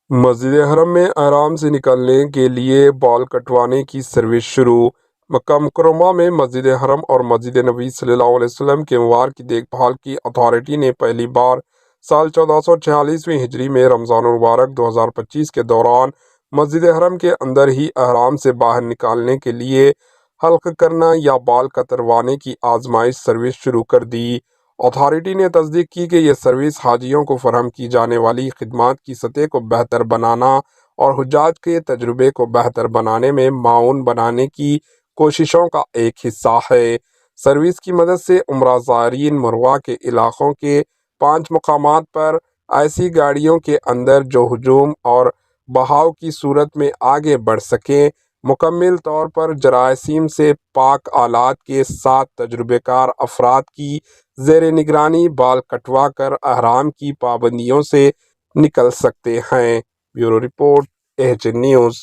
مسجد حرم میں احرام سے نکلنے کے لیے بال کٹوانے کی سروس شروع۔ مکہ مکرمہ میں مسجد حرم اور مسجد نبی صلی اللہ علیہ وسلم کے اموار کی دیکھ بھال کی اتھارٹی نے پہلی بار سال 1446 ہجری میں رمضان المبارک 2025 کے دوران مسجد حرم کے اندر ہی احرام سے باہر نکالنے کے لیے حلق کرنا یا بال کتروانے کی آزمائش سروس شروع کر دی۔ اتھارٹی نے تصدیق کی کہ یہ سروس حاجیوں کو فراہم کی جانے والی خدمات کی سطح کو بہتر بنانا اور حجاج کے تجربے کو بہتر بنانے میں معاون بنانے کی کوششوں کا ایک حصہ ہے۔ سروس کی مدد سے عمرہ زائرین مروہ کے علاقوں کے 5 مقامات پر ایسی گاڑیوں کے اندر جو ہجوم اور بہاؤ کی صورت میں آگے بڑھ سکیں، مکمل طور پر جراثیم سے پاک آلات کے ساتھ تجربہ کار افراد کی زیر نگرانی بال کٹوا کر احرام کی پابندیوں سے نکل سکتے ہیں۔ Bureau report, H news.